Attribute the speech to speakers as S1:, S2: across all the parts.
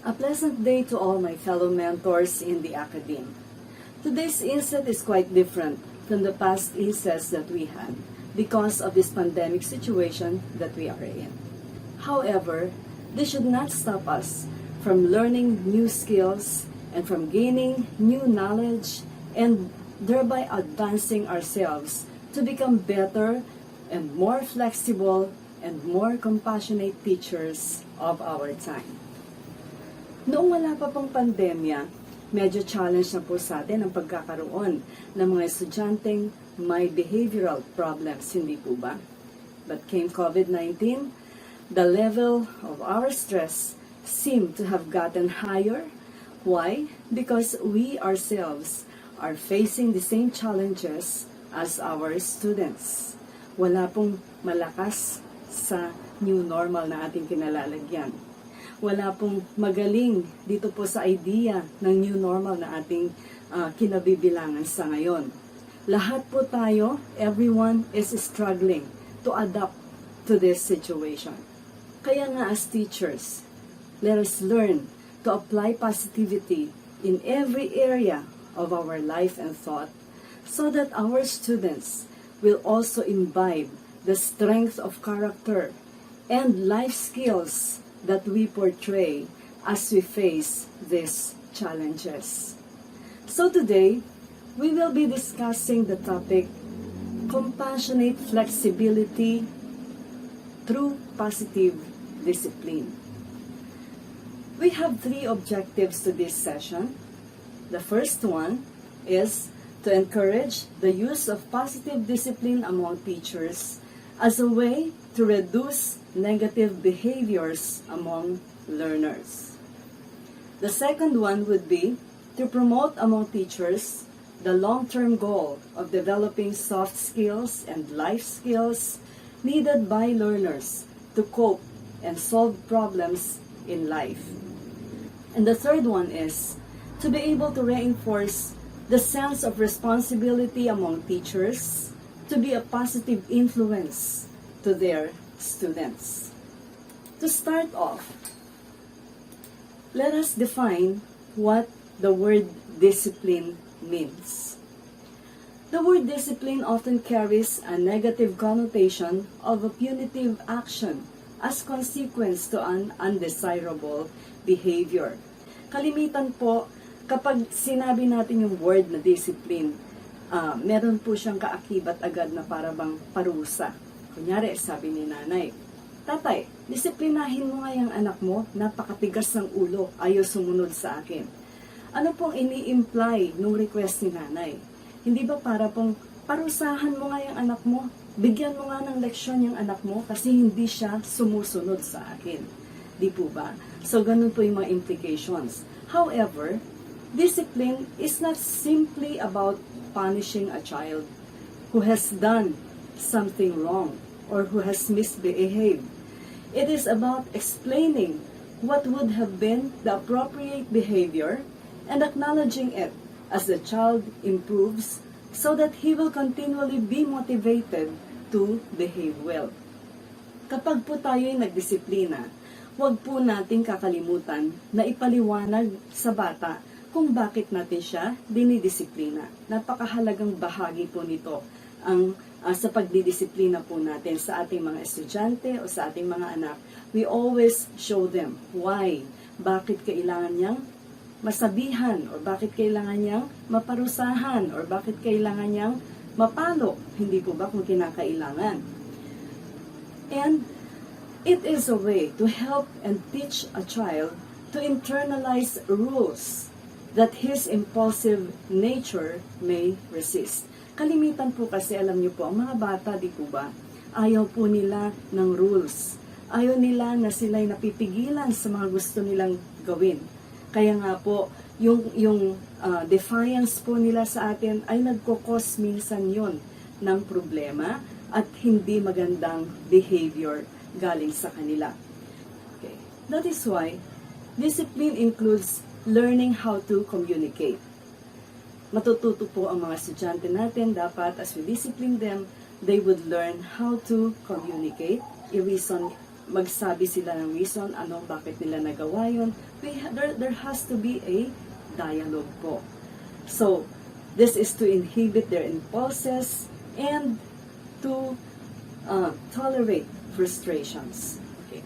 S1: A pleasant day to all my fellow mentors in the academe. Today's Inset is quite different from the past Insets that we had because of this pandemic situation that we are in. However, this should not stop us from learning new skills and from gaining new knowledge and thereby advancing ourselves to become better and more flexible and more compassionate teachers of our time. Noong wala pa pong pandemya, medyo challenge na po sa atin ang pagkakaroon ng mga estudyanteng may behavioral problems, hindi po ba? But came COVID-19, the level of our stress seemed to have gotten higher. Why? Because we ourselves are facing the same challenges as our students. Wala pong malakas sa new normal na ating kinalalagyan. Wala pong magaling dito po sa idea ng new normal na ating kinabibilangan sa ngayon. Lahat po tayo, everyone is struggling to adapt to this situation. Kaya nga as teachers, let us learn to apply positivity in every area of our life and thought so that our students will also imbibe the strength of character and life skills that we portray as we face these challenges. So today, we will be discussing the topic compassionate flexibility through positive discipline. We have 3 objectives to this session. The first one is to encourage the use of positive discipline among teachers as a way to reduce negative behaviors among learners. The second one would be to promote among teachers the long-term goal of developing soft skills and life skills needed by learners to cope and solve problems in life. And the third one is to be able to reinforce the sense of responsibility among teachers to be a positive influence to their students. To start off, let us define what the word discipline means. The word discipline often carries a negative connotation of a punitive action as consequence to an undesirable behavior. Kalimitan po, kapag sinabi natin yung word na discipline, meron po siyang kaakibat agad na para bang parusa. Kunyari, sabi ni nanay, "Tatay, disiplinahin mo nga yung anak mo, napakatigas ng ulo, ayaw sumunod sa akin." Ano pong ini-imply nung request ni nanay? Hindi ba para pong parusahan mo nga yung anak mo, bigyan mo nga ng leksyon yung anak mo kasi hindi siya sumusunod sa akin. Di po ba? So, ganun po yung mga implications. However, discipline is not simply about punishing a child who has done something wrong or who has misbehaved. It is about explaining what would have been the appropriate behavior and acknowledging it as the child improves so that he will continually be motivated to behave well. Kapag po tayo ay nagdisiplina, huwag po nating kakalimutan na ipaliwanag sa bata kung bakit natin siya dinidisiplina. Napakahalagang bahagi po nito ang sa pagdidisiplina po natin sa ating mga estudyante o sa ating mga anak. We always show them why, bakit kailangan niyang masabihan or bakit kailangan niyang maparusahan or bakit kailangan niyang mapalo. Hindi po ba kung kinakailangan? And it is a way to help and teach a child to internalize rules that his impulsive nature may resist. Kalimitan po kasi, alam niyo po, ang mga bata, di po ba, ayaw po nila ng rules. Ayaw nila na sila'y napipigilan sa mga gusto nilang gawin. Kaya nga po, yung defiance po nila sa atin ay nagkukos minsan yon ng problema at hindi magandang behavior galing sa kanila. Okay. That is why discipline includes learning how to communicate. Matututo po ang mga estudyante natin, dapat as we discipline them, they would learn how to communicate, i-reason magsabi sila ng reason, bakit nila nagawa yun. There has to be a dialogue po. So, this is to inhibit their impulses and to tolerate frustrations. Okay.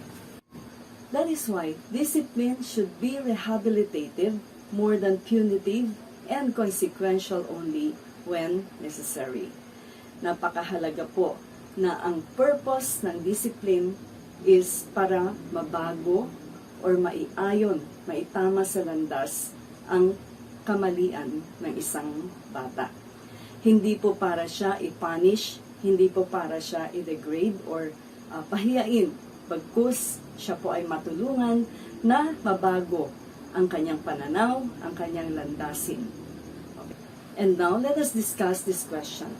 S1: That is why discipline should be rehabilitative more than punitive and consequential only when necessary. Napakahalaga po na ang purpose ng discipline is para mabago or maiayon, maitama sa landas ang kamalian ng isang bata. Hindi po para siya i-punish, hindi po para siya i-degrade or pahiyain. Bagkus siya po ay matulungan na mabago ang kanyang pananaw, ang kanyang landasin. Okay. And now, let us discuss this question.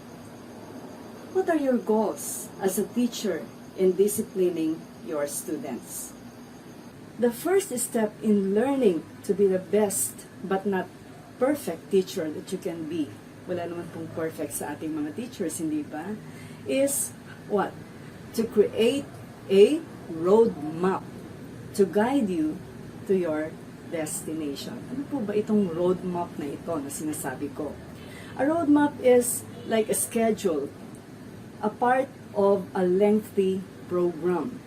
S1: What are your goals as a teacher in disciplining your students? The first step in learning to be the best but not perfect teacher that you can be, wala naman pong perfect sa ating mga teachers, hindi ba? Is what? To create a roadmap to guide you to your destination. Ano po ba itong roadmap na ito na sinasabi ko? A roadmap is like a schedule, a part of a lengthy program.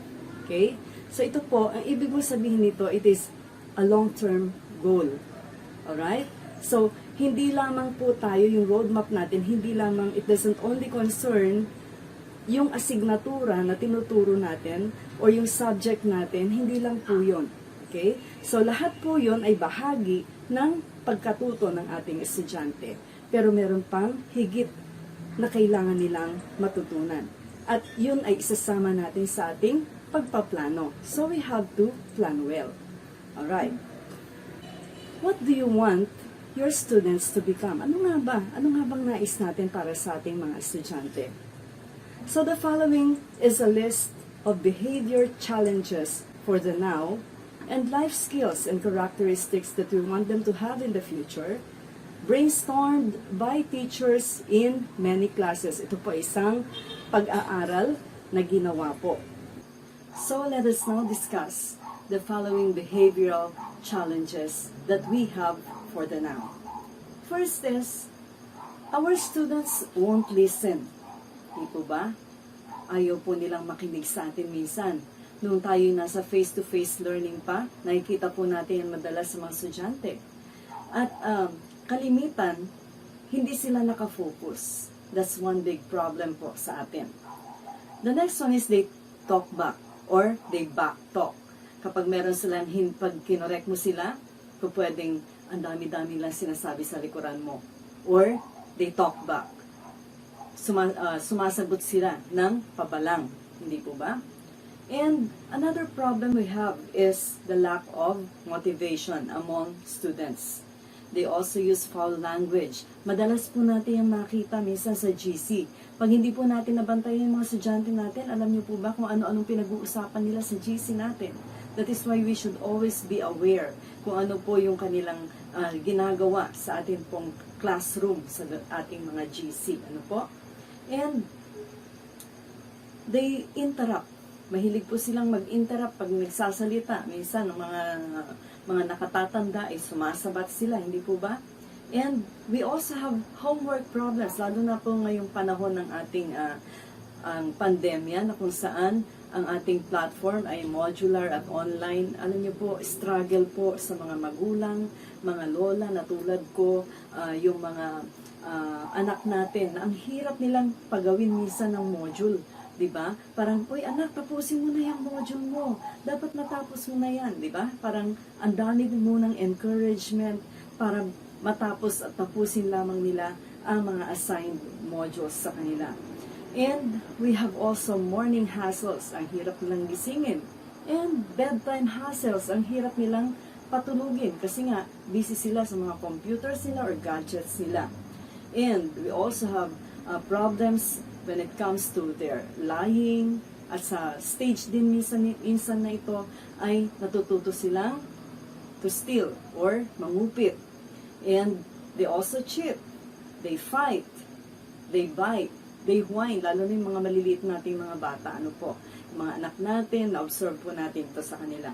S1: Okay? So ito po, ang ibig mo sabihin nito, it is a long-term goal. Alright? So, hindi lamang po tayo, yung roadmap natin, hindi lamang, it doesn't only concern yung asignatura na tinuturo natin or yung subject natin, hindi lang po yun. Okay? So, lahat po yun ay bahagi ng pagkatuto ng ating estudyante. Pero meron pang higit na kailangan nilang matutunan. At yun ay isasama natin sa ating pagpaplano. So, we have to plan well. Alright. What do you want your students to become? Ano nga ba? Ano nga bang nais natin para sa ating mga estudyante? So the following is a list of behavior challenges for the now and life skills and characteristics that we want them to have in the future, brainstormed by teachers in many classes. Ito po isang pag-aaral na ginawa po. So let us now discuss the following behavioral challenges that we have for the now. First is, our students won't listen. Di po ba? Ayaw po nilang makinig sa atin minsan. Noong tayo nasa face-to-face learning pa, nakikita po natin yan madalas sa mga estudyante. At kalimitan, hindi sila nakafocus. That's one big problem po sa atin. The next one is they talk back or they back talk. Kapag meron silang pag kinorek mo sila, pwedeng ang dami-dami lang sinasabi sa likuran mo. Or they talk back. Sumasagot sila ng pabalang. Hindi po ba? And another problem we have is the lack of motivation among students. They also use foul language. Madalas po natin yung makita minsan sa GC. Pag hindi po natin nabantayan yung mga estudyante natin, alam niyo po ba kung ano-anong pinag-uusapan nila sa GC natin? That is why we should always be aware kung ano po yung kanilang ginagawa sa ating pong classroom, sa ating mga GC. Ano po? And they interrupt. Mahilig po silang mag-interrupt pag nagsasalita. Minsan, ang mga nakatatanda ay sumasabat sila, hindi po ba? And we also have homework problems, lalo na po ngayong panahon ng ating ang pandemya na kung saan ang ating platform ay modular at online. Alam niyo po, struggle po sa mga magulang, mga lola na tulad ko, yung mga anak natin, na ang hirap nilang pagawin minsan ng module. Diba? Parang, uy anak, tapusin mo na yung module mo. Dapat matapos mo na yan. Diba? Parang, ang dami mo ng encouragement para matapos at tapusin lamang nila ang mga assigned modules sa kanila. And we have also morning hassles. Ang hirap nilang gisingin. And bedtime hassles. Ang hirap nilang patulugin. Kasi nga, busy sila sa mga computers nila or gadgets nila. And we also have problems when it comes to their lying, at sa stage din minsan na ito ay natututo silang to steal or mangupit. And they also cheat, they fight, they bite, they whine, lalo na yung mga maliliit nating mga bata, ano po. Mga anak natin, na-observe po natin ito sa kanila.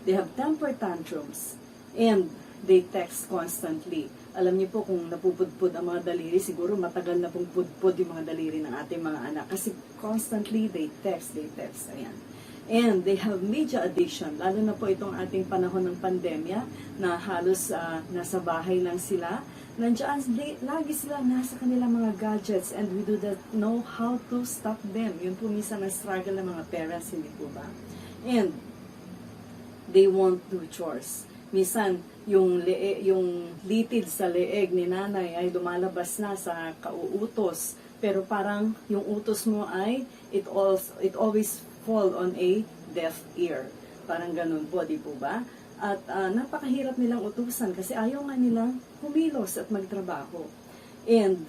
S1: They have temper tantrums and they text constantly. Alam niyo po kung napupudpud ang mga daliri, siguro matagal na pong pudpud yung mga daliri ng ating mga anak kasi constantly they text, ayan. And they have media addiction, lalo na po itong ating panahon ng pandemya na halos nasa bahay lang sila. Nandiyan, lagi silang nasa kanilang mga gadgets and we do not know how to stop them. Yun po minsan ang struggle ng mga parents, hindi po ba? And they won't do chores. Minsan, yung litid sa leeg ni nanay ay lumalabas na sa kauutos. Pero parang yung utos mo ay it always fall on a deaf ear. Parang ganun po, di po ba? At napakahirap nilang utusan kasi ayaw nga nilang kumilos at magtrabaho. And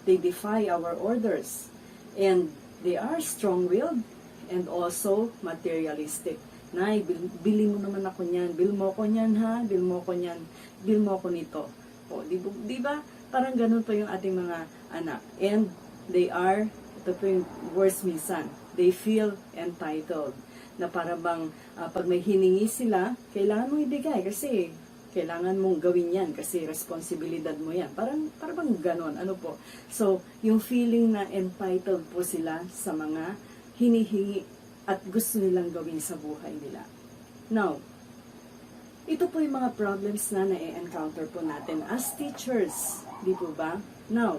S1: they defy our orders. And they are strong-willed and also materialistic. Nay, bili mo naman ako niyan. Bil mo ko niyan ha, bil mo ko niyan, bil mo ko nito. O, di ba? Parang ganun po yung ating mga anak. And they are, ito po yung worst minsan, they feel entitled. Na para bang pag may hiningi sila, kailangan mong ibigay kasi kailangan mong gawin yan kasi responsibilidad mo yan. Parang ganon, ano po. So, yung feeling na entitled po sila sa mga hinihingi at gusto nilang gawin sa buhay nila. Now, ito po yung mga problems na na-encounter po natin as teachers. Di po ba? Now,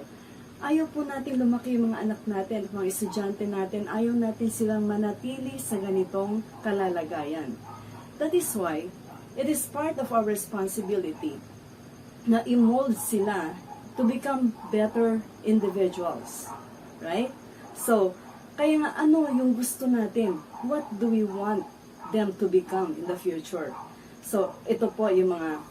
S1: ayaw po natin lumaki yung mga anak natin at mga estudyante natin. Ayaw natin silang manatili sa ganitong kalalagayan. That is why, it is part of our responsibility na i-mold sila to become better individuals. Right? So, kaya nga ano yung gusto natin? What do we want them to become in the future? So, ito po yung mga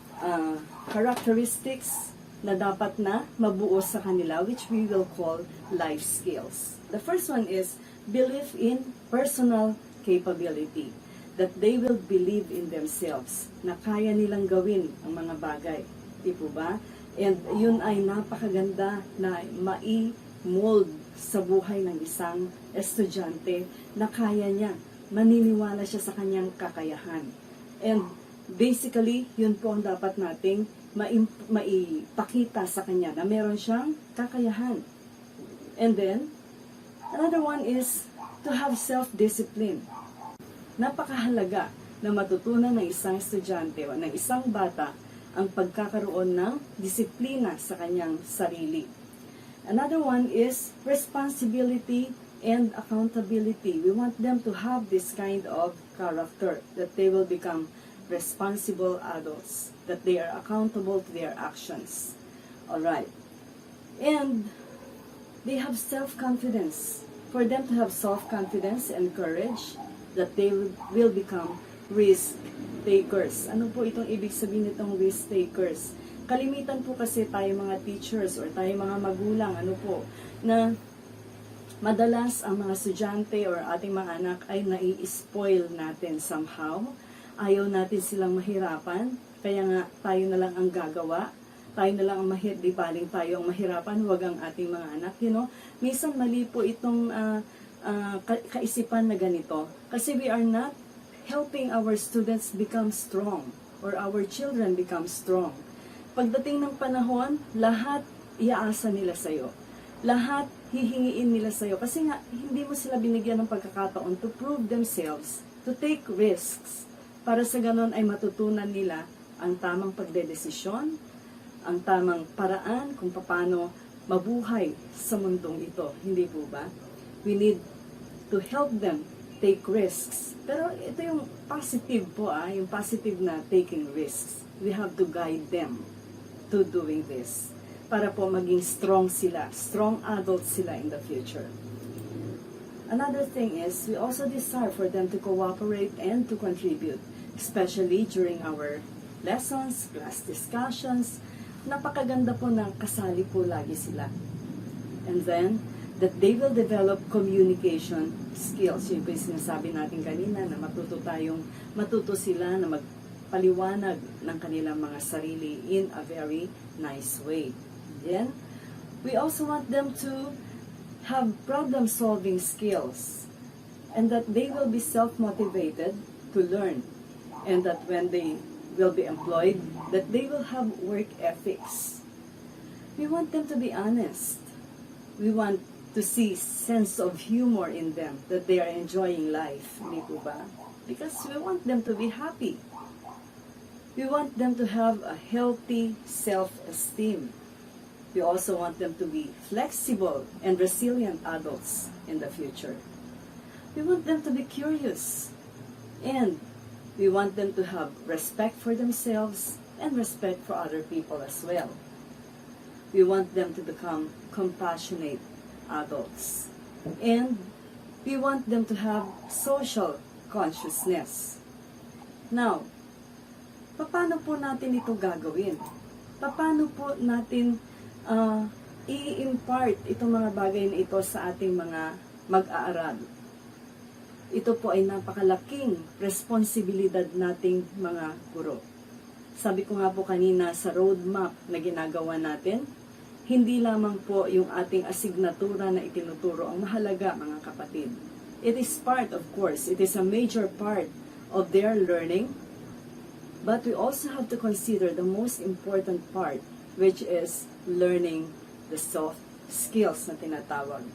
S1: characteristics na dapat na mabuo sa kanila, which we will call life skills. The first one is belief in personal capability. That they will believe in themselves, na kaya nilang gawin ang mga bagay. Di po ba? And yun ay napakaganda na mai-mold sa buhay ng isang estudyante na kaya niya, maniniwala siya sa kanyang kakayahan. And basically, yun po ang dapat nating maipakita sa kanya na meron siyang kakayahan. And then, another one is to have self-discipline. Napakahalaga na matutunan ng isang estudyante o ng isang bata ang pagkakaroon ng disiplina sa kanyang sarili. Another one is responsibility and accountability. We want them to have this kind of character, that they will become responsible adults, that they are accountable to their actions. Alright. And they have self-confidence. For them to have self-confidence and courage, that they will become risk takers. Ano po itong ibig sabihin nitong risk takers? Kalimitan po kasi tayo mga teachers or tayo mga magulang, ano po, na madalas ang mga estudyante or ating mga anak ay nai-spoil natin somehow. Ayaw natin silang mahirapan, kaya nga tayo na lang ang gagawa, tayo na lang ang di baling tayo ang mahirapan, huwag ang ating mga anak, you know. Minsan mali po itong kaisipan na ganito, kasi we are not helping our students become strong or our children become strong. Pagdating ng panahon, lahat iaasa nila sa'yo. Lahat hihingiin nila sa'yo. Kasi nga, hindi mo sila binigyan ng pagkakataon to prove themselves, to take risks. Para sa ganon ay matutunan nila ang tamang pagdedesisyon, ang tamang paraan kung paano mabuhay sa mundong ito. Hindi po ba? We need to help them take risks. Pero ito yung positive po, yung positive na taking risks. We have to guide them to doing this para po maging strong sila, strong adults sila in the future. Another thing is, we also desire for them to cooperate and to contribute, especially during our lessons, class discussions. Napakaganda po ng kasali po lagi sila. And then, that they will develop communication skills. Yun po yung sinasabi natin kanina na matuto sila na magpaliwanag ng kanilang mga sarili in a very nice way. Then, we also want them to have problem-solving skills. and that they will be self-motivated to learn, and that when they will be employed, that they will have work ethics. We want them to be honest. We want to see sense of humor in them, that they are enjoying life, hindi po ba? Because we want them to be happy. We want them to have a healthy self-esteem. We also want them to be flexible and resilient adults in the future. We want them to be curious, and we want them to have respect for themselves and respect for other people as well. We want them to become compassionate adults, and we want them to have social consciousness. Now, paano po natin ito gagawin? Paano po natin i-impart itong mga bagay na ito sa ating mga mag-aaral? Ito po ay napakalaking responsibilidad nating mga guro. Sabi ko nga po kanina sa roadmap na ginagawa natin, hindi lamang po yung ating asignatura na itinuturo ang mahalaga, mga kapatid. It is part, of course, it is a major part of their learning, but we also have to consider the most important part, which is learning the soft skills na tinatawag.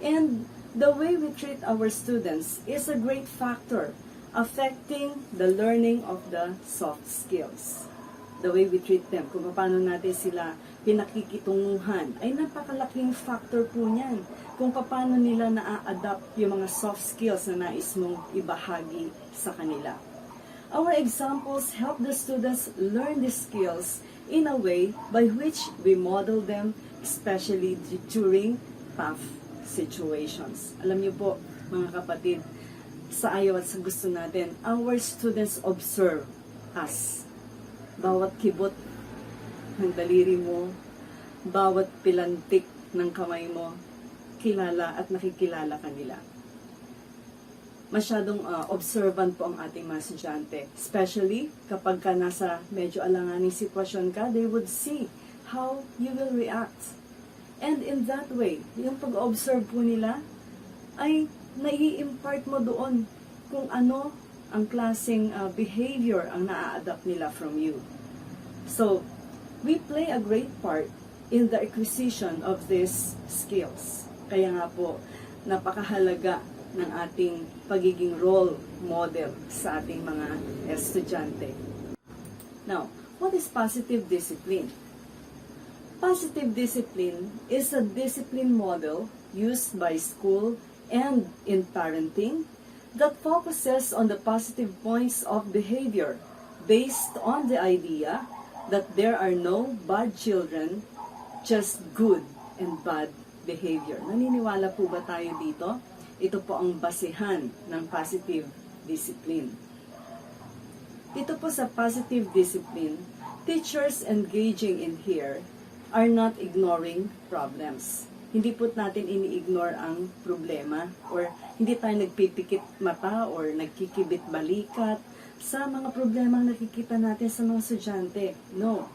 S1: And the way we treat our students is a great factor affecting the learning of the soft skills. The way we treat them, kung paano natin sila pinakikitunguhan, ay napakalaking factor po niyan. Kung paano nila na-adapt yung mga soft skills na nais mong ibahagi sa kanila. Our examples help the students learn these skills in a way by which we model them, especially during tough situations. Alam niyo po, mga kapatid, sa ayaw at sa gusto natin, our students observe us. Bawat kibot ng daliri mo, bawat pilantik ng kamay mo, kilala at nakikilala kanila. Masyadong observant po ang ating mga estudyante. Especially kapag ka nasa medyo alanganing sitwasyon ka, they would see how you will react. And in that way, yung pag-observe po nila, ay nai-impart mo doon kung ano ang klaseng behavior ang na-adapt nila from you. So, we play a great part in the acquisition of these skills. Kaya nga po, napakahalaga ng ating pagiging role model sa ating mga estudyante. Now, what is positive discipline? Positive discipline is a discipline model used by school and in parenting that focuses on the positive points of behavior based on the idea that there are no bad children, just good and bad behavior. Naniniwala po ba tayo dito? Ito po ang basehan ng positive discipline. Dito po sa positive discipline, teachers engaging in here are not ignoring problems. Hindi po natin ini-ignore ang problema or hindi tayo nagpipikit mata or nagkikibit balikat sa mga problemang nakikita natin sa mga estudyante. No.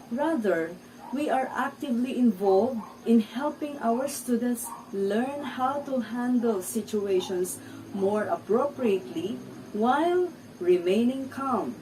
S1: Rather, we are actively involved in helping our students learn how to handle situations more appropriately while remaining calm,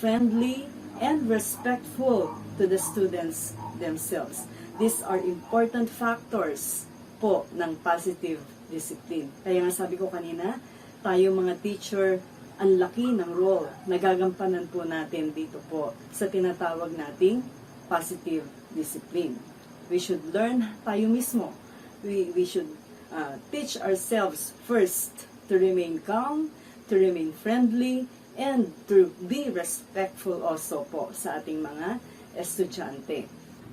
S1: friendly, and respectful to the students themselves. These are important factors po ng positive discipline. Kaya nga sabi ko kanina, tayo mga teacher, ang laki ng role na gagampanan po natin dito po sa tinatawag nating positive discipline. We should learn tayo mismo. We should teach ourselves first to remain calm, to remain friendly, and to be respectful also po sa ating mga estudyante.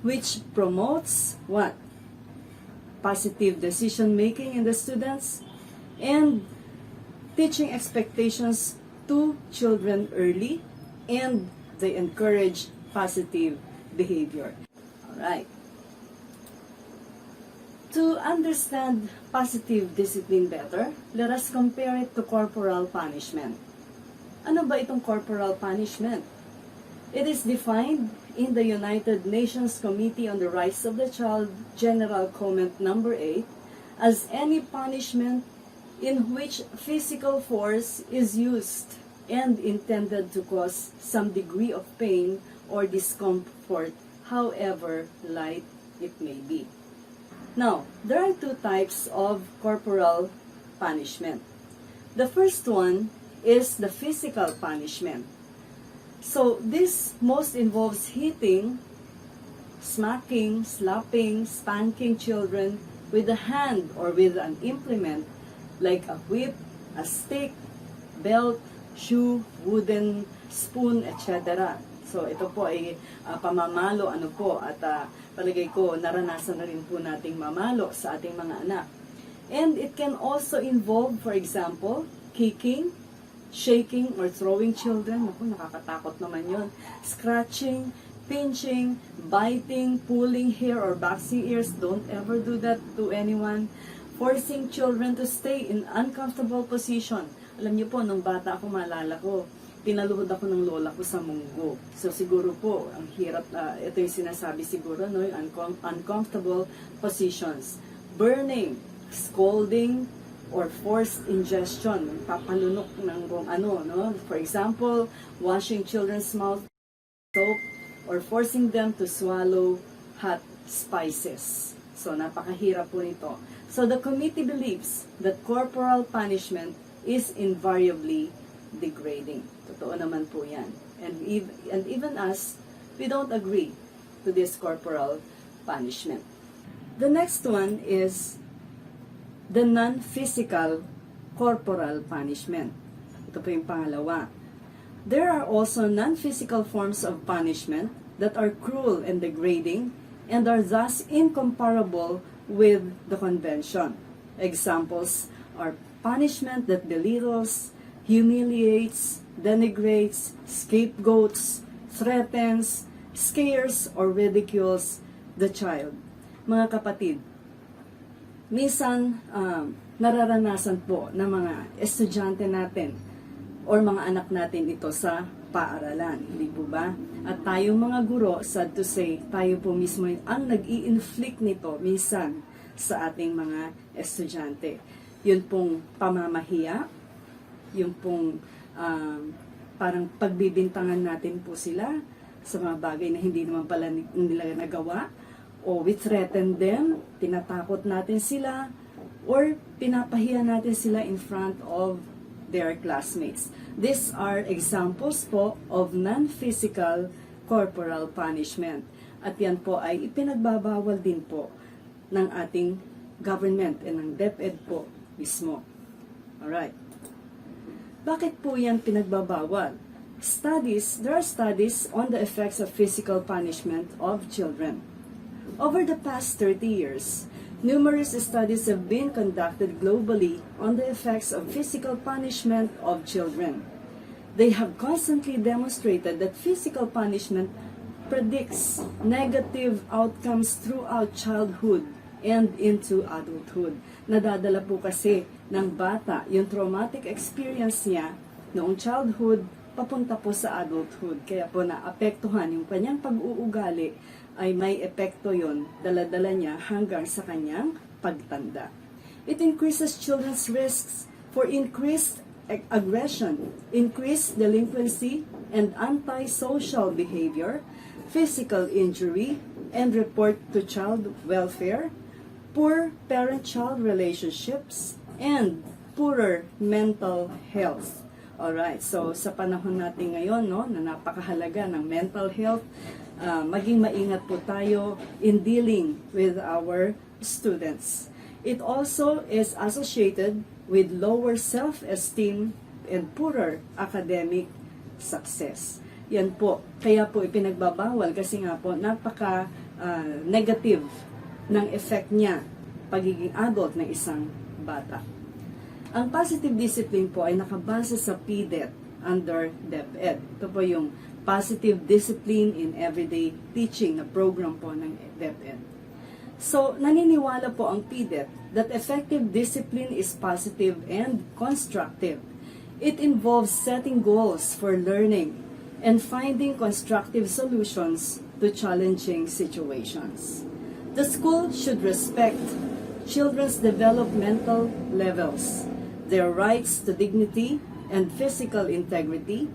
S1: Which promotes what? Positive decision making in the students and teaching expectations to children early, and they encourage positive behavior. Alright. To understand positive discipline better, let us compare it to corporal punishment. Ano ba itong corporal punishment? It is defined in the United Nations Committee on the Rights of the Child General Comment Number 8 as any punishment in which physical force is used and intended to cause some degree of pain or discomfort, however light it may be. Now, there are two types of corporal punishment. The first one is the physical punishment. So, this most involves hitting, smacking, slapping, spanking children with a hand or with an implement like a whip, a stick, belt, shoe, wooden spoon, etc. So ito po ay pamamalo at palagay ko naranasan na rin po nating mamalo sa ating mga anak. And it can also involve, for example, kicking, shaking or throwing children. Naku, nakakatakot naman yon. Scratching, pinching, biting, pulling hair or boxing ears. Don't ever do that to anyone. Forcing children to stay in uncomfortable position. Alam niyo po, nung bata ako, maalala ko, pinaluhod ako ng lola ko sa munggo. So siguro po, ang hirap, ito yung sinasabi siguro, no, yung uncomfortable positions. Burning, scolding, or forced ingestion, papalunok ng kung ano, no? For example, washing children's mouth with soap, or forcing them to swallow hot spices. So napakahirap po nito. So the committee believes that corporal punishment is invariably degrading. Totoo naman po yan. And even us, we don't agree to this corporal punishment. The next one is the non-physical corporal punishment. Ito po yung pangalawa. There are also non-physical forms of punishment that are cruel and degrading and are thus incomparable with the convention. Examples are punishment that belittles, humiliates, denigrates, scapegoats, threatens, scares, or ridicules the child. Mga kapatid, minsan nararanasan po ng mga estudyante natin or mga anak natin ito sa paaralan, hindi po ba? At tayong mga guro, sad to say, tayo po mismo ang nag-i-inflict nito minsan sa ating mga estudyante. Yun pong pamamahiya, yung pong parang pagbibintangan natin po sila sa mga bagay na hindi naman pala nila nagawa, o we threaten them, tinatakot natin sila, or pinapahiya natin sila in front of their classmates. These are examples po of non-physical corporal punishment. At yan po ay ipinagbabawal din po ng ating government and ng DepEd po mismo. Alright. Bakit po yan pinagbabawal? There are studies on the effects of physical punishment of children. Over the past 30 years, numerous studies have been conducted globally on the effects of physical punishment of children. They have constantly demonstrated that physical punishment predicts negative outcomes throughout childhood and into adulthood. Nadadala po kasi ng bata yung traumatic experience niya noong childhood papunta po sa adulthood. Kaya po naapektuhan yung kanyang pag-uugali ay may epekto yon, dala-dala niya hanggang sa kanyang pagtanda. It increases children's risks for increased aggression, increased delinquency, and antisocial behavior, physical injury, and report to child welfare, poor parent-child relationships, and poorer mental health. Alright, so sa panahon natin ngayon, no, na napakahalaga ng mental health, maging maingat po tayo in dealing with our students. It also is associated with lower self-esteem and poorer academic success. Yan po, kaya po ipinagbabawal kasi nga po napaka-negative ng effect niya pagiging adult ng isang bata. Ang positive discipline po ay nakabase sa PDET under DepEd. Ito po yung Positive Discipline in Everyday Teaching na program po ng DepEd. So, naniniwala po ang PDET that effective discipline is positive and constructive. It involves setting goals for learning and finding constructive solutions to challenging situations. The school should respect children's developmental levels, their rights to dignity and physical integrity,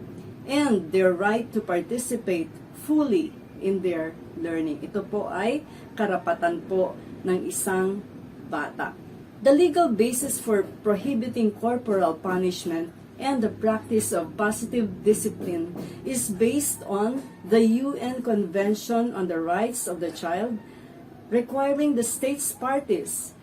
S1: and their right to participate fully in their learning. Ito po ay karapatan po ng isang bata. The legal basis for prohibiting corporal punishment and the practice of positive discipline is based on the UN Convention on the Rights of the Child, requiring the states parties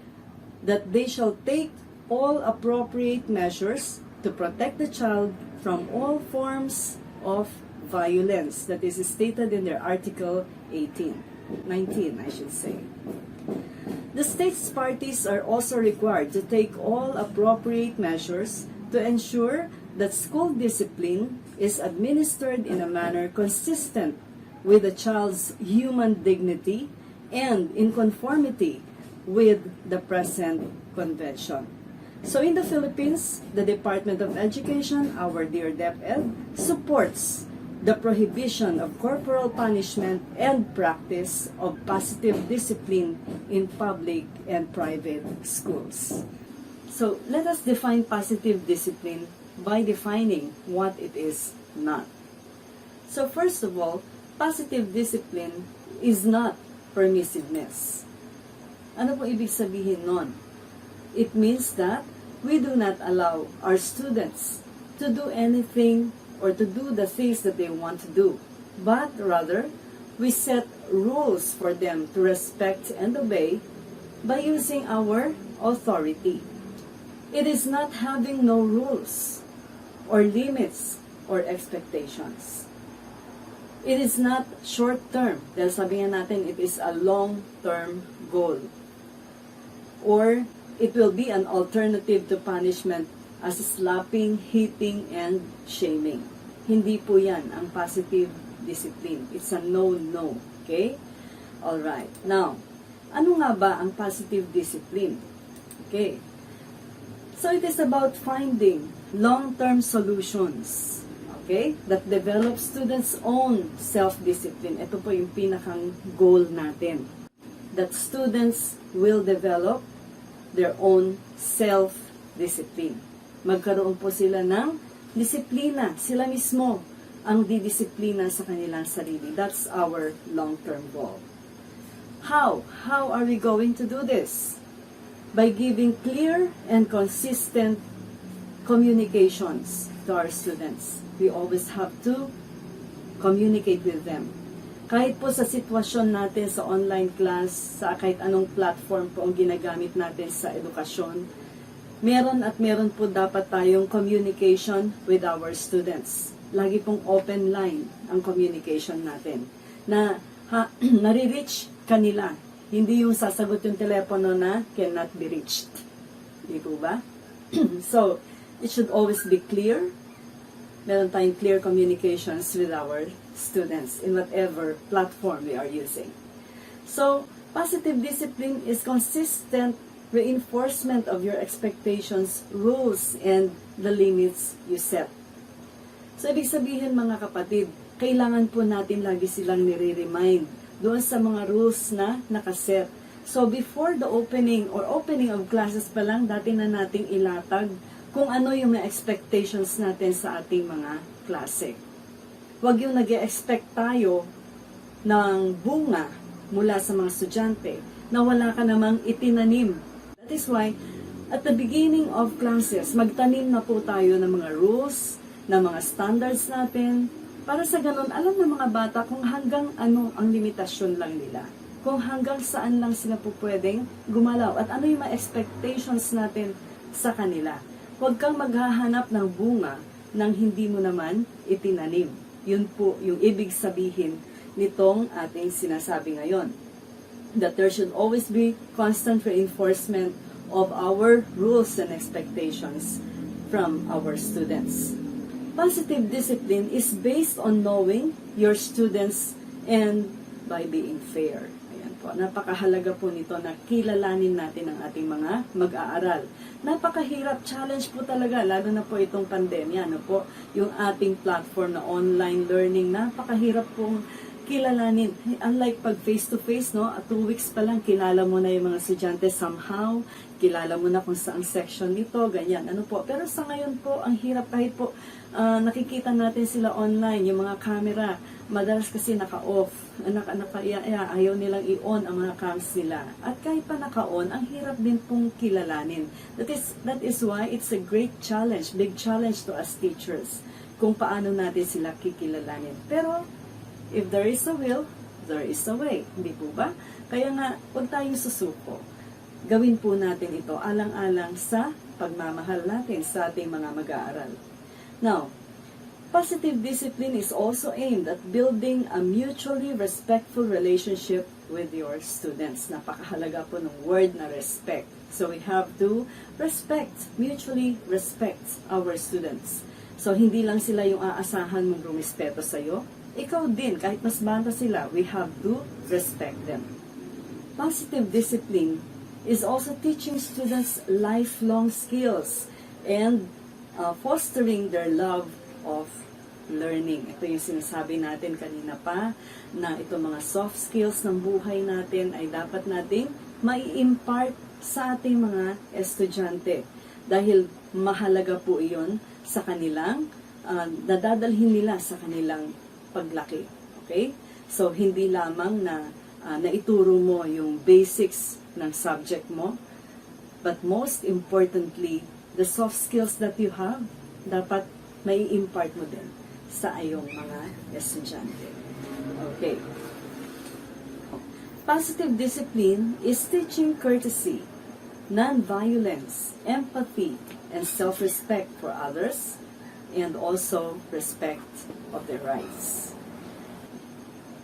S1: that they shall take all appropriate measures to protect the child from all forms of violence. That is stated in their Article 19, I should say. The states parties are also required to take all appropriate measures to ensure that school discipline is administered in a manner consistent with the child's human dignity and in conformity with the present convention. So in the Philippines, the Department of Education, our dear DepEd, supports the prohibition of corporal punishment and practice of positive discipline in public and private schools. So let us define positive discipline by defining what it is not. So first of all, positive discipline is not permissiveness. Ano po ibig sabihin nun? It means that we do not allow our students to do anything or to do the things that they want to do, but rather, we set rules for them to respect and obey by using our authority. It is not having no rules or limits or expectations. It is not short-term, dahil sabi nga natin, it is a long-term goal. Or it will be an alternative to punishment as slapping, hitting, and shaming. Hindi po yan ang positive discipline. It's a no-no. Okay? Alright. Now, ano nga ba ang positive discipline? Okay. So it is about finding long-term solutions. Okay? That develop students' own self-discipline. Ito po yung pinakang goal natin. That students will develop their own self-discipline. Magkaroon po sila ng disiplina. Sila mismo ang didisiplina sa kanilang sarili. That's our long-term goal. How? How are we going to do this? By giving clear and consistent communications to our students. We always have to communicate with them. Kahit po sa sitwasyon natin sa online class, sa kahit anong platform po ang ginagamit natin sa edukasyon, meron po dapat tayong communication with our students. Lagi pong open line ang communication natin. Na nare-reach kanila. Hindi yung sasagot yung telepono na cannot be reached. Di po ba? So, it should always be clear. Meron tayong clear communications with our students in whatever platform we are using. So, positive discipline is consistent reinforcement of your expectations, rules, and the limits you set. So, ibig sabihin mga kapatid, kailangan po natin lagi silang nire-remind doon sa mga rules na nakaset. So, before the opening of classes pa lang, dati na nating ilatag kung ano yung mga expectations natin sa ating mga klase. Huwag yung nag-expect tayo ng bunga mula sa mga estudyante na wala ka namang itinanim. That is why, at the beginning of classes, magtanim na po tayo ng mga rules, ng mga standards natin, para sa ganun, alam ng mga bata kung hanggang ano ang limitasyon lang nila. Kung hanggang saan lang sila po pwedeng gumalaw. At ano yung mga expectations natin sa kanila. Huwag kang maghahanap ng bunga nang hindi mo naman itinanim. Yun po yung ibig sabihin nitong ating sinasabi ngayon. That there should always be constant reinforcement of our rules and expectations from our students. Positive discipline is based on knowing your students and by being fair. Ayan po. Napakahalaga po nito na kilalanin natin ang ating mga mag-aaral. Napakahirap, challenge po talaga, lalo na po itong pandemya. Ano po, yung ating platform na online learning, napakahirap pong kilalanin. Unlike pag face-to-face, no? At 2 weeks pa lang, kilala mo na yung mga estudyante somehow, kilala mo na kung saang section nito, ganyan. Ano po? Pero sa ngayon po, ang hirap kahit po nakikita natin sila online, yung mga camera, madalas kasi naka-off, ayaw nilang i-on ang mga cams nila. At kahit pa naka-on, ang hirap din pong kilalanin. That is why it's a great challenge, big challenge to us teachers, kung paano natin sila kikilalanin. Pero, if there is a will, there is a way. Hindi po ba? Kaya nga, huwag tayong susuko. Gawin po natin ito alang-alang sa pagmamahal natin sa ating mga mag-aaral. Now, positive discipline is also aimed at building a mutually respectful relationship with your students. Napakahalaga po ng word na respect. So we have to mutually respect our students. So hindi lang sila yung aasahan mong rumispeto sa'yo. Ikaw din, kahit mas bata sila, we have to respect them. Positive discipline is also teaching students lifelong skills and fostering their love of learning. Ito yung sinasabi natin kanina pa, na ito mga soft skills ng buhay natin ay dapat nating mai-impart sa ating mga estudyante. Dahil mahalaga po iyon sa kanilang, nadadalhin nila sa kanilang paglaki. Okay? So, hindi lamang na naituro mo yung basics ng subject mo, but most importantly, the soft skills that you have, dapat may impart mo din sa ayong mga estudyante. Okay. Positive discipline is teaching courtesy, non-violence, empathy, and self-respect for others, and also respect of their rights.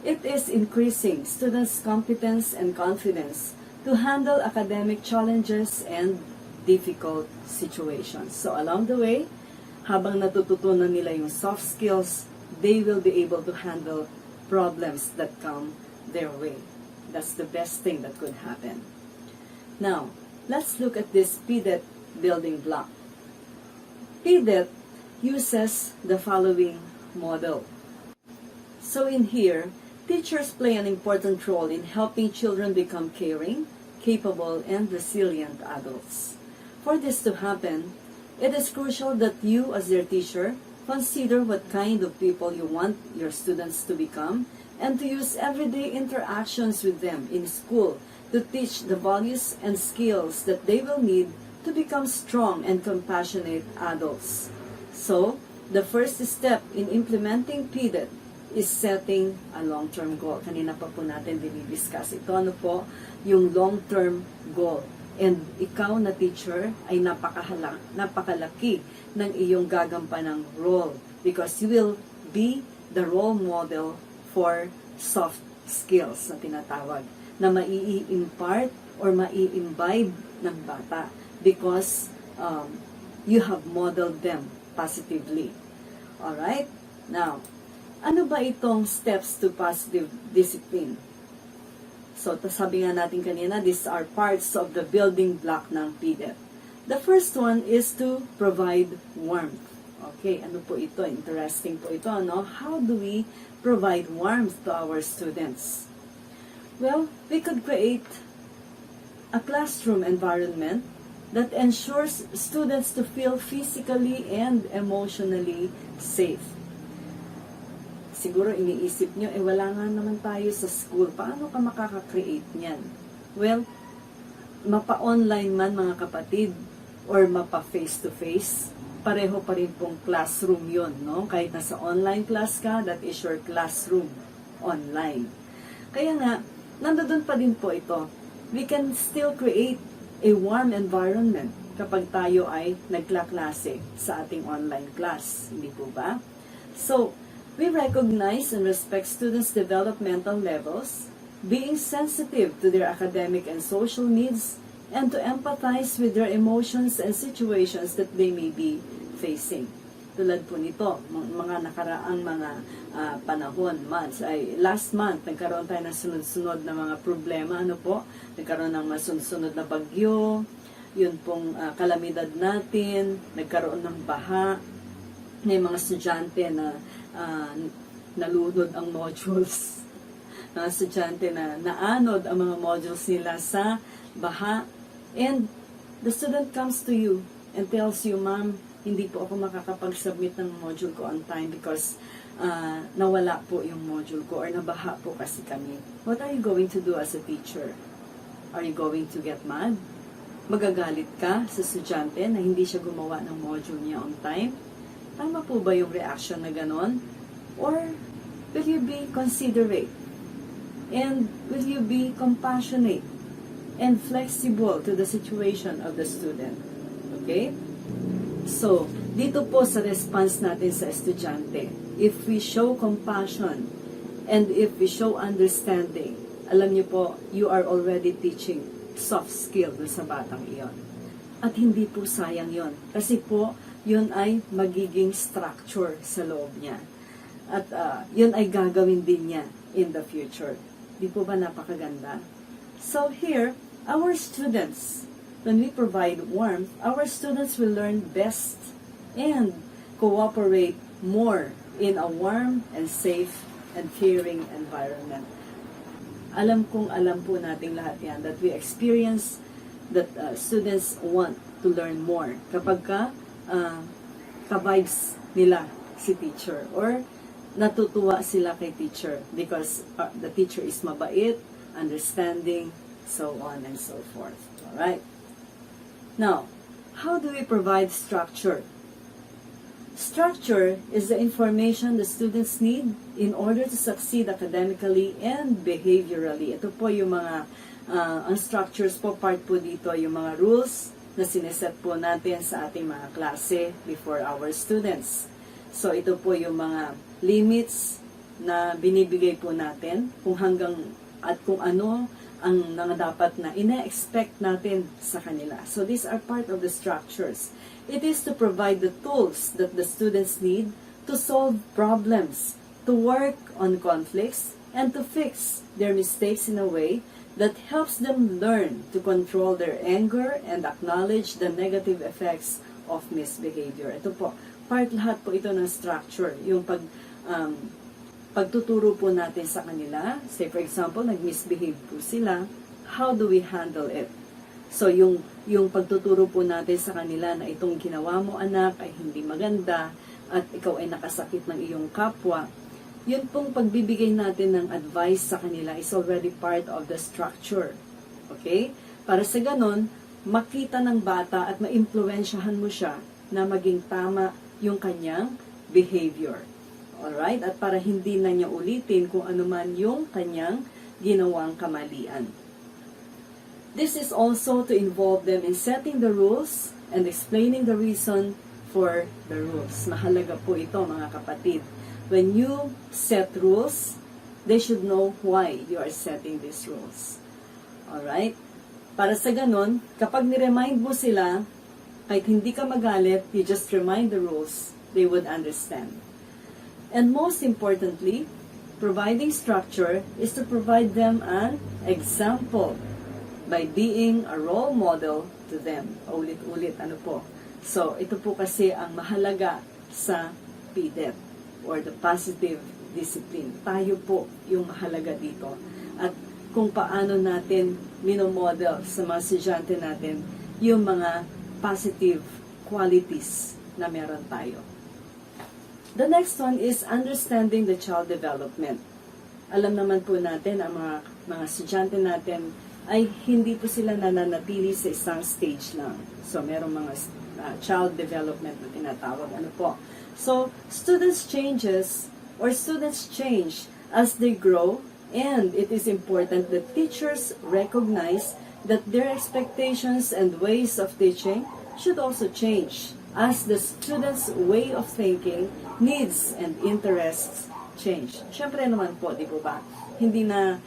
S1: It is increasing students' competence and confidence to handle academic challenges and difficult situations. So along the way, habang natututunan nila yung soft skills, they will be able to handle problems that come their way. That's the best thing that could happen. Now, let's look at this PDET building block. PDET uses the following model. So in here, teachers play an important role in helping children become caring, capable, and resilient adults. For this to happen, it is crucial that you, as their teacher, consider what kind of people you want your students to become and to use everyday interactions with them in school to teach the values and skills that they will need to become strong and compassionate adults. So, the first step in implementing PDET is setting a long-term goal. Kanina pa po natin dinidiscuss ito. Ano po yung long-term goal? And ikaw na teacher ay napakalaki ng iyong gagampanang role because you will be the role model for soft skills na tinatawag na mai-impart or mai-imbibe ng bata because you have modeled them positively. Alright? Now, ano ba itong steps to positive discipline? So, sabi nga natin kanina, these are parts of the building block ng PDET. The first one is to provide warmth. Okay, ano po ito? Interesting po ito, no? How do we provide warmth to our students? Well, we could create a classroom environment that ensures students to feel physically and emotionally safe. Siguro iniisip nyo, wala nga naman tayo sa school. Paano ka makaka-create niyan? Well, mapa-online man mga kapatid, or mapa-face-to-face, pareho pa rin pong classroom yon, no? Kahit nasa online class ka, that is your classroom online. Kaya nga, nandoon pa din po ito. We can still create a warm environment kapag tayo ay nagklaklase sa ating online class. Hindi po ba? So, we recognize and respect students' developmental levels, being sensitive to their academic and social needs, and to empathize with their emotions and situations that they may be facing. Tulad po nito, mga nakaraang mga panahon, last month, nagkaroon tayo ng sunod-sunod na mga problema, nagkaroon ng masunod-sunod na bagyo, yun pong kalamidad natin, nagkaroon ng baha, may mga estudyante na nalunod ang modules mga estudyante na naanod ang mga modules nila sa baha. And the student comes to you and tells you, "Ma'am, hindi po ako makakapag-submit ng module ko on time because nawala po yung module ko or nabaha po kasi kami." What are you going to do as a teacher? Are you going to get mad? Magagalit ka sa estudyante na hindi siya gumawa ng module niya on time? Tama po ba yung reaction na ganon? Or will you be considerate? And will you be compassionate and flexible to the situation of the student? Okay? So, dito po sa response natin sa estudyante, if we show compassion and if we show understanding, alam niyo po, you are already teaching soft skill sa batang iyon. At hindi po sayang yon. Kasi po, yun ay magiging structure sa loob niya. At yun ay gagawin din niya in the future. Di po ba napakaganda? So here, our students, when we provide warmth, our students will learn best and cooperate more in a warm and safe and caring environment. Alam po nating lahat yan, that we experience that students want to learn more kapag ka-vibes nila si teacher or natutuwa sila kay teacher because the teacher is mabait, understanding, so on and so forth. Alright? Now, how do we provide structure? Structure is the information the students need in order to succeed academically and behaviorally. Ito po yung mga, ang structures po, part po dito, yung mga rules na sineset po natin sa ating mga klase before our students. So ito po yung mga limits na binibigay po natin kung hanggang at kung ano ang dapat na ina-expect natin sa kanila. So these are part of the structures. It is to provide the tools that the students need to solve problems, to work on conflicts, and to fix their mistakes in a way that helps them learn to control their anger and acknowledge the negative effects of misbehavior. Ito po, lahat po ito ng structure, yung pagtuturo po natin sa kanila. Say for example, nag-misbehave po sila, how do we handle it? So yung pagtuturo po natin sa kanila na itong ginawa mo anak ay hindi maganda at ikaw ay nakasakit ng iyong kapwa, yun pong pagbibigay natin ng advice sa kanila is already part of the structure. Okay? Para sa ganon, makita ng bata at maimpluwensyahan mo siya na maging tama yung kanyang behavior. Alright? At para hindi na niya ulitin kung ano man yung kanyang ginawang kamalian. This is also to involve them in setting the rules and explaining the reason for the rules. Mahalaga po ito mga kapatid. When you set rules, they should know why you are setting these rules. Alright? Para sa ganon, kapag niremind mo sila, kahit hindi ka magalit, you just remind the rules, they would understand. And most importantly, providing structure is to provide them an example by being a role model to them. Ulit-ulit, ano po. So, ito po kasi ang mahalaga sa PDEP or the positive discipline. Tayo po yung mahalaga dito. At kung paano natin minomodel sa mga estudyante natin yung mga positive qualities na meron tayo. The next one is understanding the child development. Alam naman po natin ang mga estudyante natin ay hindi po sila nananatili sa isang stage lang. So, merong mga child development na tinatawag. Ano po? So, students change as they grow, and it is important that teachers recognize that their expectations and ways of teaching should also change as the students' way of thinking, needs, and interests change. Siyempre naman po, di po ba? Hindi na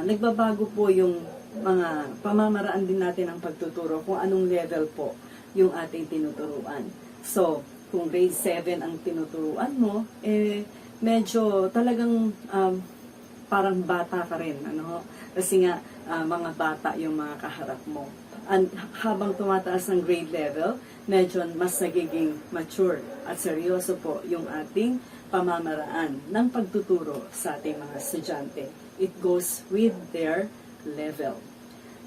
S1: nagbabago po yung mga pamamaraan din natin ang pagtuturo kung anong level po yung ating tinuturuan. So, kung grade 7 ang tinuturuan mo, medyo talagang parang bata ka rin. Ano? Kasi nga, mga bata yung mga kaharap mo. And habang tumataas ng grade level, medyo mas nagiging mature at seryoso po yung ating pamamaraan ng pagtuturo sa ating mga estudyante. it goes with their level.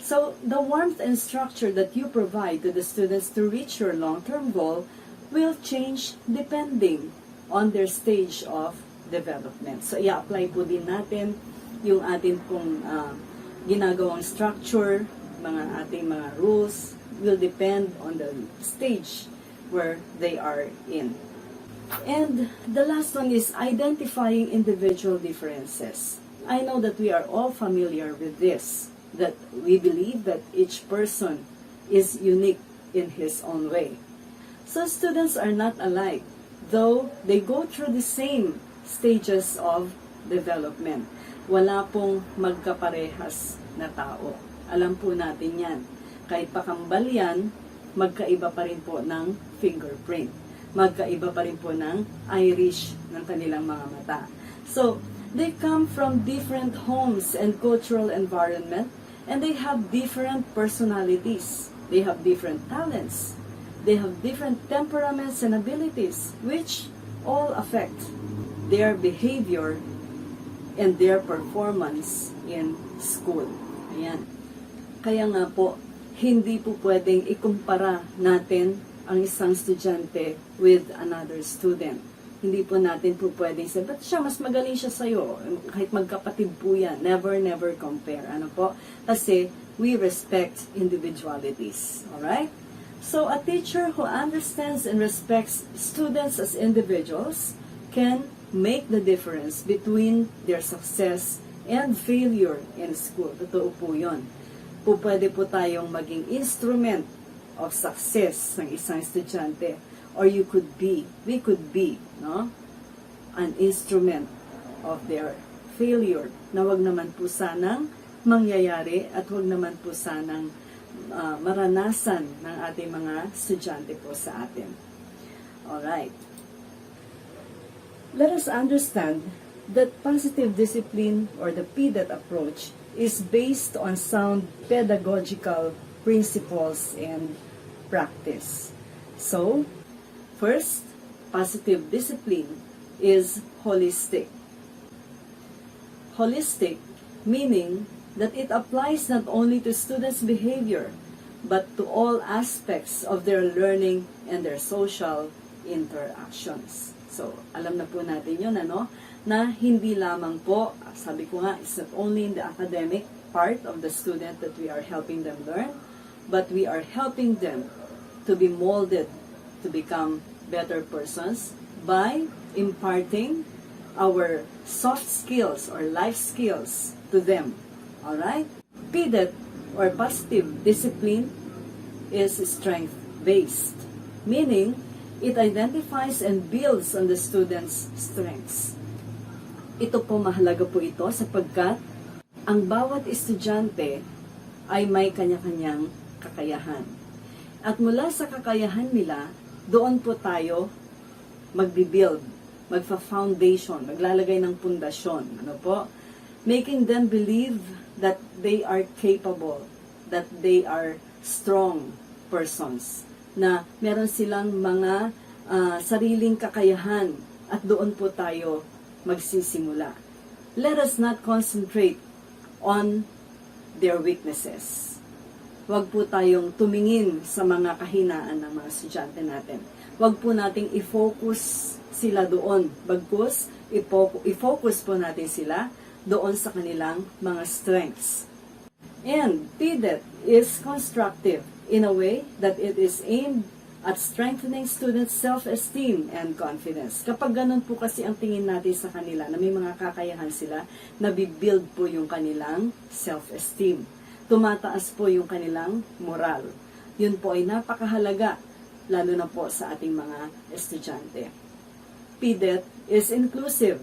S1: So the warmth and structure that you provide to the students to reach your long-term goal will change depending on their stage of development. So i-apply po din natin yung ating pong ginagawang structure, ating mga rules will depend on the stage where they are in. And the last one is identifying individual differences. I know that we are all familiar with this, that we believe that each person is unique in his own way. So students are not alike, though they go through the same stages of development. Wala pong magkaparehas na tao. Alam po natin yan. Kahit pakambal yan, magkaiba pa rin po ng fingerprint. Magkaiba pa rin po ng iris ng kanilang mga mata. So, they come from different homes and cultural environment, and they have different personalities. They have different talents. They have different temperaments and abilities, which all affect their behavior and their performance in school. Ayan. Kaya nga po, hindi po pwedeng ikumpara natin ang isang estudyante with another student. Hindi po natin po pwedeng sabi, ba't siya, mas magaling siya sa'yo? Kahit magkapatid po yan, never compare. Ano po? Kasi we respect individualities. Alright? So a teacher who understands and respects students as individuals can make the difference between their success and failure in school. Totoo po yun. Pwede po tayong maging instrument of success ng isang estudyante, or we could be, no, an instrument of their failure, na wag naman po sanang mangyayari at wag naman po sanang maranasan ng ating mga estudyante po sa atin. Alright. Let us understand that positive discipline, or the PDET approach, is based on sound pedagogical principles and practice. So, first, positive discipline is holistic. Holistic meaning that it applies not only to students' behavior, but to all aspects of their learning and their social interactions. So, alam na po natin yun, na hindi lamang po, sabi ko nga, it's not only in the academic part of the student that we are helping them learn, but we are helping them to be molded to become better persons by imparting our soft skills or life skills to them. Alright? PDET, or positive discipline, is strength-based, meaning it identifies and builds on the student's strengths. Ito po, mahalaga po ito sapagkat ang bawat estudyante ay may kanya-kanyang kakayahan. At mula sa kakayahan nila, doon po tayo magbibuild, magfa-foundation, maglalagay ng pundasyon. Ano po? Making them believe that they are capable, that they are strong persons, na meron silang mga sariling kakayahan, at doon po tayo magsisimula. Let us not concentrate on their weaknesses. Huwag po tayong tumingin sa mga kahinaan ng mga estudyante natin. Huwag po nating i-focus sila doon. Bagkus, i-focus po natin sila doon sa kanilang mga strengths. And PDET is constructive in a way that it is aimed at strengthening students' self-esteem and confidence. Kapag ganun po kasi ang tingin natin sa kanila, na may mga kakayahan sila, nabibuild po yung kanilang self-esteem. Tumataas po yung kanilang moral. Yun po ay napakahalaga, lalo na po sa ating mga estudyante. PDET is inclusive.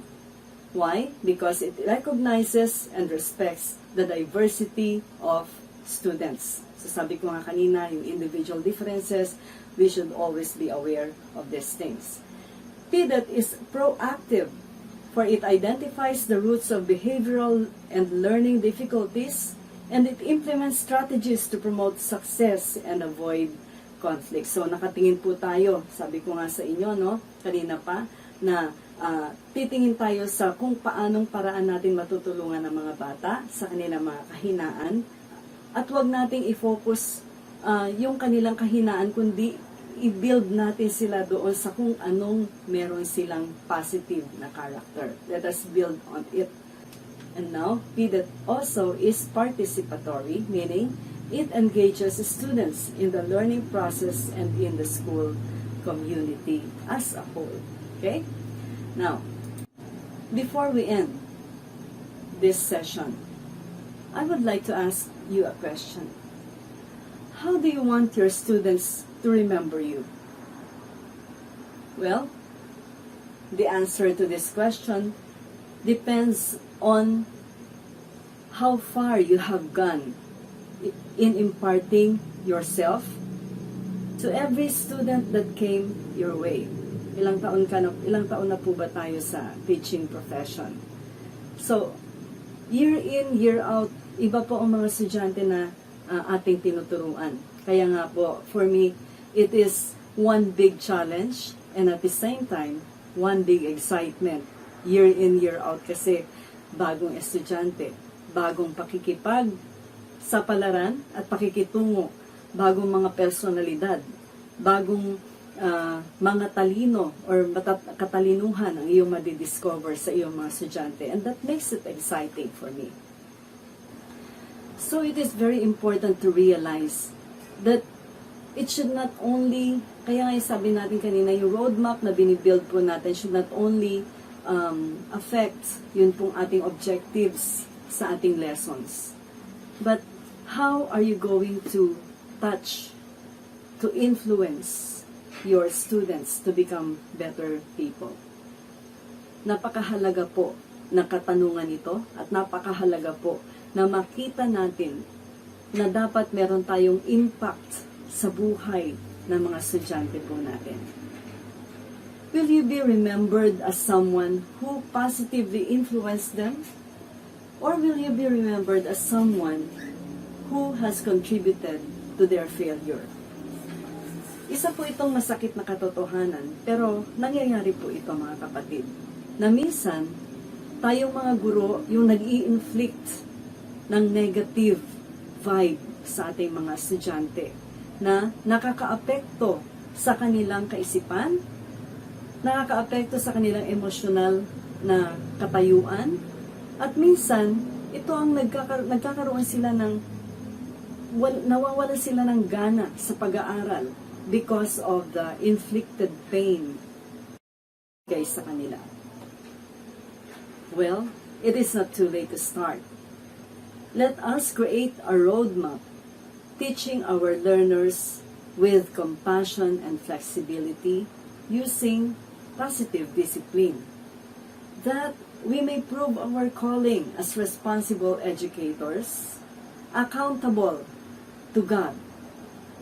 S1: Why? Because it recognizes and respects the diversity of students. So sabi ko nga kanina, yung individual differences, we should always be aware of these things. PDET is proactive, for it identifies the roots of behavioral and learning difficulties, and it implements strategies to promote success and avoid conflict. So nakatingin po tayo, sabi ko nga sa inyo, kanina pa, na titingin tayo sa kung paanong paraan natin matutulungan ang mga bata sa kanilang mga kahinaan. At huwag nating i-focus yung kanilang kahinaan, kundi i-build natin sila doon sa kung anong meron silang positive na character. Let us build on it. And now, PDET also is participatory, meaning it engages students in the learning process and in the school community as a whole. Okay? Now, before we end this session, I would like to ask you a question. How do you want your students to remember you? Well, the answer to this question depends on how far you have gone in imparting yourself to every student that came your way. Ilang taon na po ba tayo sa teaching profession? So, year in, year out, iba po ang mga estudyante na ating tinuturuan. Kaya nga po, for me, it is one big challenge and at the same time, one big excitement. Year in, year out kasi bagong estudyante, bagong pakikipag sa palaran at pakikitungo, bagong mga personalidad, bagong mga talino or katalinuhan ang iyong madidiscover sa iyong mga estudyante. And that makes it exciting for me. So it is very important to realize that it should not only, kaya nga sabi natin kanina, yung roadmap na binibuild po natin should not only affect yun pong ating objectives sa ating lessons. But how are you going to touch, to influence your students to become better people? Napakahalaga po na katanungan ito at napakahalaga po na makita natin na dapat meron tayong impact sa buhay ng mga estudyante po natin. Will you be remembered as someone who positively influenced them? Or will you be remembered as someone who has contributed to their failure? Isa po itong masakit na katotohanan, pero nangyayari po ito mga kapatid, na minsan, tayong mga guro yung nag-i-inflict ng negative vibe sa ating mga estudyante na nakakaapekto sa kanilang kaisipan, nakakaapekto sa kanilang emosyonal na katayuan, at minsan, ito ang nagkakaroon sila ng, nawawalan sila ng gana sa pag-aaral because of the inflicted pain guys sa kanila. Well, it is not too late to start. Let us create a roadmap, teaching our learners with compassion and flexibility, using positive discipline, that we may prove our calling as responsible educators, accountable to God,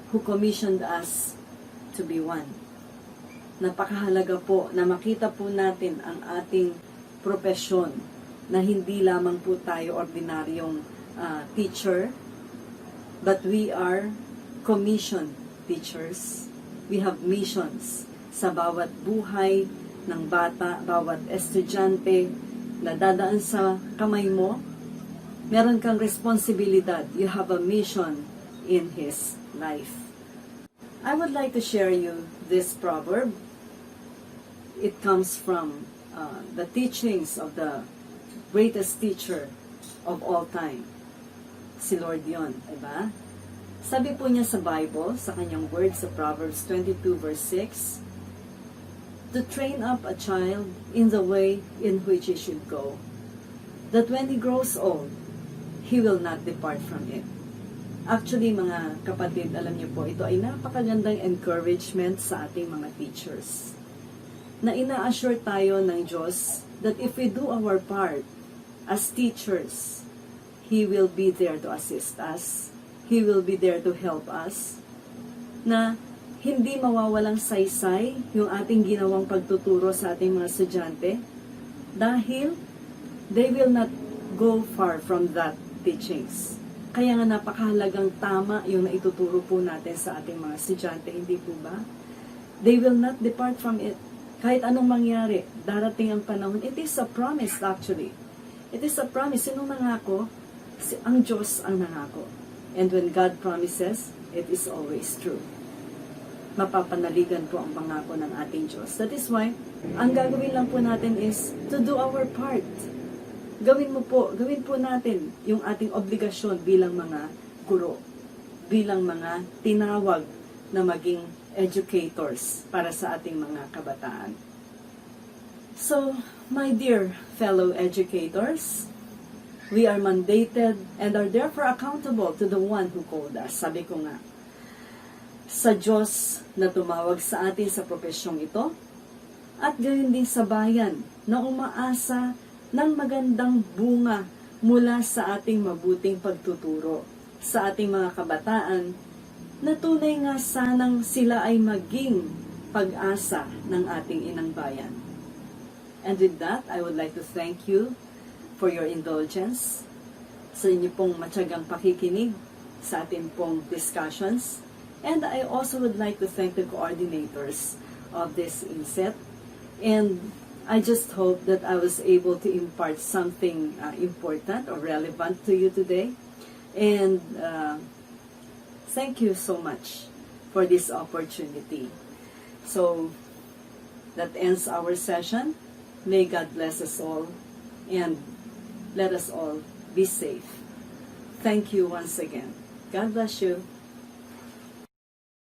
S1: who commissioned us to be one. Napakahalaga po na makita po natin ang ating propesyon na hindi lamang po tayo ordinaryong teacher, but we are commissioned teachers. We have missions sa bawat buhay ng bata, bawat estudyante na dadaan sa kamay mo. Meron kang responsibilidad. You have a mission in his life. I would like to share you this proverb. It comes from the teachings of the greatest teacher of all time. Si Lord yun, diba? Sabi po niya sa Bible, sa kanyang word sa Proverbs 22 verse 6, to train up a child in the way in which he should go, that when he grows old, he will not depart from it. Actually, mga kapatid, alam niyo po, ito ay napakagandang encouragement sa ating mga teachers. Na ina-assure tayo ng Diyos that if we do our part as teachers, He will be there to assist us. He will be there to help us. Na hindi mawawalang saysay yung ating ginawang pagtuturo sa ating mga estudyante dahil they will not go far from that teachings. Kaya nga napakahalagang tama yung naituturo po natin sa ating mga estudyante, hindi po ba? They will not depart from it. Kahit anong mangyari, darating ang panahon. It is a promise actually. It is a promise. Sinong nangako? Ang Diyos ang nangako. And when God promises, it is always true. Mapapanaligan po ang pangako ng ating Diyos. That is why, ang gagawin lang po natin is to do our part. Gawin po natin yung ating obligasyon bilang mga guro, bilang mga tinawag na maging educators para sa ating mga kabataan. So, my dear fellow educators, we are mandated and are therefore accountable to the one who called us. Sabi ko nga, sa Diyos na tumawag sa atin sa profesyong ito, at gayon din sa bayan na umaasa ng magandang bunga mula sa ating mabuting pagtuturo sa ating mga kabataan na tunay nga sanang sila ay maging pag-asa ng ating inang bayan. And with that, I would like to thank you for your indulgence, sa inyo pong matyagang pakikinig sa ating pong discussions. And I also would like to thank the coordinators of this Inset. And I just hope that I was able to impart something important or relevant to you today. And thank you so much for this opportunity. So, that ends our session. May God bless us all. And let us all be safe. Thank you once again. God bless you.